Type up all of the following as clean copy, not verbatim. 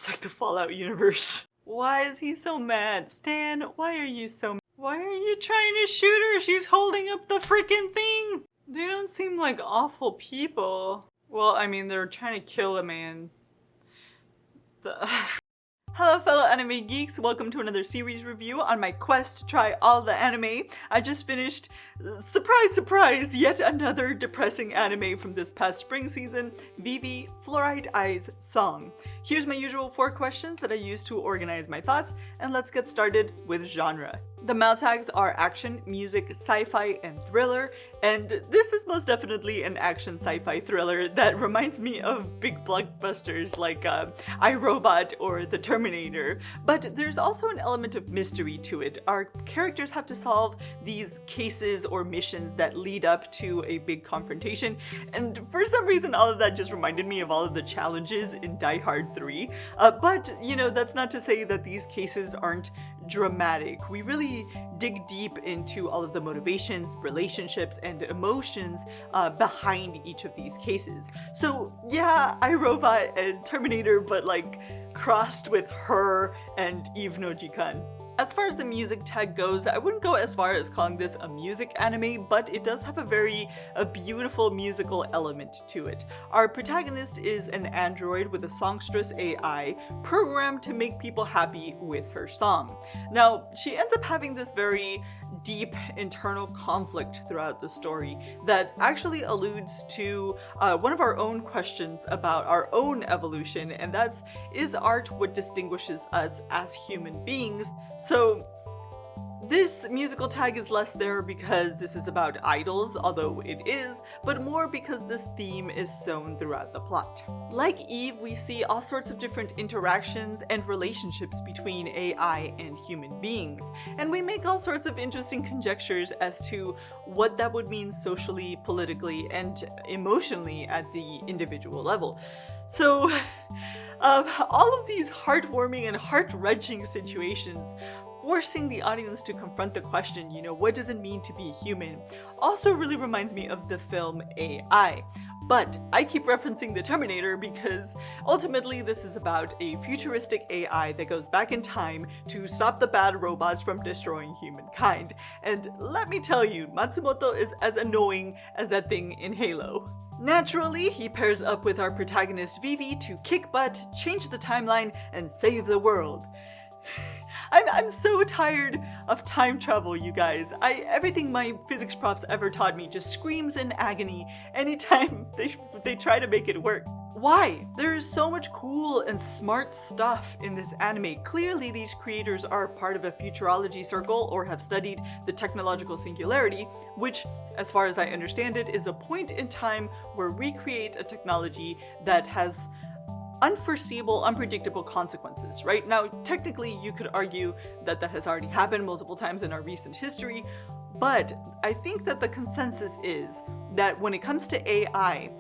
It's like the Fallout universe. Why is he so mad? Stan, why are you so mad? Why are you trying to shoot her? She's holding up the freaking thing! They don't seem like awful people. Well, I mean, they're trying to kill a man. Hello fellow anime geeks, welcome to another series review on my quest to try all the anime. I just finished, surprise surprise, yet another depressing anime from this past spring season, Vivy, Fluorite Eyes Song. Here's my usual 4 questions that I use to organize my thoughts, and let's get started with genre. The mouth tags are action, music, sci-fi, and thriller, and this is most definitely an action sci-fi thriller that reminds me of big blockbusters like iRobot or The Terminator, but there's also an element of mystery to it. Our characters have to solve these cases or missions that lead up to a big confrontation, and for some reason all of that just reminded me of all of the challenges in Die Hard 3, but you know, that's not to say that these cases aren't dramatic. We really dig deep into all of the motivations, relationships, and emotions behind each of these cases. So yeah, iRobot and Terminator, but like crossed with Her and Eve no Jikan. As far as the music tag goes, I wouldn't go as far as calling this a music anime, but it does have a beautiful musical element to it. Our protagonist is an android with a songstress AI programmed to make people happy with her song. Now, she ends up having this very deep internal conflict throughout the story that actually alludes to one of our own questions about our own evolution, and that's, is art what distinguishes us as human beings? So this musical tag is less there because this is about idols, although it is, but more because this theme is sown throughout the plot. Like Eve, we see all sorts of different interactions and relationships between AI and human beings, and we make all sorts of interesting conjectures as to what that would mean socially, politically, and emotionally at the individual level. So, all of these heartwarming and heart-wrenching situations forcing the audience to confront the question, you know, what does it mean to be human, also really reminds me of the film AI. But I keep referencing The Terminator because ultimately this is about a futuristic AI that goes back in time to stop the bad robots from destroying humankind. And let me tell you, Matsumoto is as annoying as that thing in Halo. Naturally, he pairs up with our protagonist Vivy to kick butt, change the timeline, and save the world. I'm so tired of time travel, you guys. Everything my physics profs ever taught me just screams in agony anytime they try to make it work. Why? There is so much cool and smart stuff in this anime. Clearly, these creators are part of a futurology circle or have studied the technological singularity, which, as far as I understand it, is a point in time where we create a technology that has unforeseeable, unpredictable consequences, right? Now, technically, you could argue that that has already happened multiple times in our recent history, but I think that the consensus is that when it comes to AI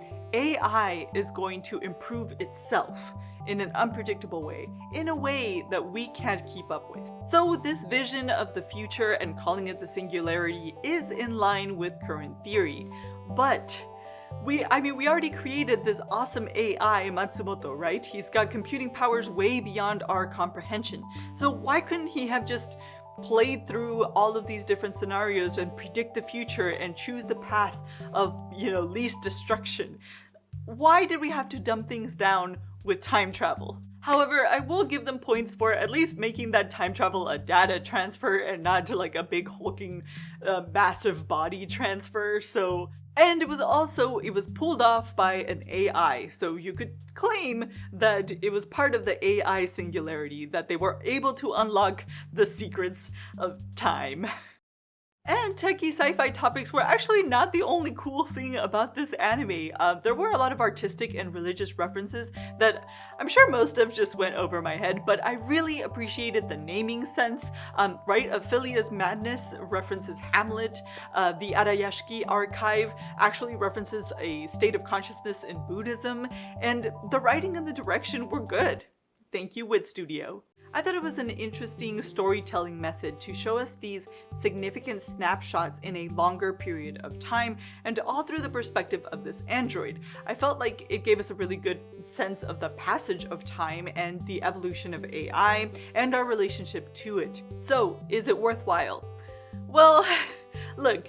is going to improve itself in an unpredictable way, in a way that we can't keep up with. So this vision of the future and calling it the singularity is in line with current theory, but we already created this awesome AI, Matsumoto, right? He's got computing powers way beyond our comprehension. So why couldn't he have just played through all of these different scenarios and predict the future and choose the path of, you know, least destruction? Why did we have to dumb things down with time travel? However, I will give them points for at least making that time travel a data transfer and not to like a big hulking massive body transfer. And it was pulled off by an AI, so you could claim that it was part of the AI singularity, that they were able to unlock the secrets of time. And techie sci-fi topics were actually not the only cool thing about this anime. There were a lot of artistic and religious references that I'm sure most of just went over my head, but I really appreciated the naming sense, right? Ophelia's Madness references Hamlet. The Arayashiki archive actually references a state of consciousness in Buddhism, and the writing and the direction were good. Thank you, Wit Studio. I thought it was an interesting storytelling method to show us these significant snapshots in a longer period of time, and all through the perspective of this android. I felt like it gave us a really good sense of the passage of time and the evolution of AI and our relationship to it. So, is it worthwhile? Well, look,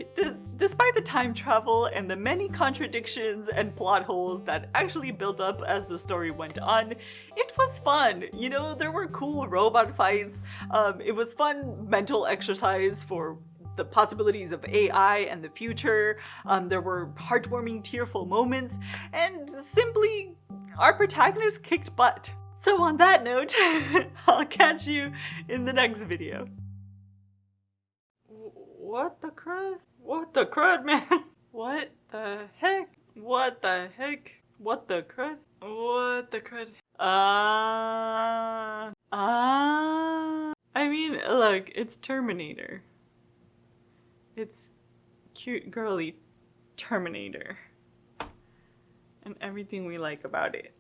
despite the time travel and the many contradictions and plot holes that actually built up as the story went on, it was fun. You know, there were cool robot fights. It was fun mental exercise for the possibilities of AI and the future. There were heartwarming, tearful moments, and simply, our protagonist kicked butt. So on that note, I'll catch you in the next video. What the crud? What the crud, man? What the heck? What the heck? What the crud? What the crud? I mean, look, it's Terminator. It's cute, girly Terminator. And everything we like about it.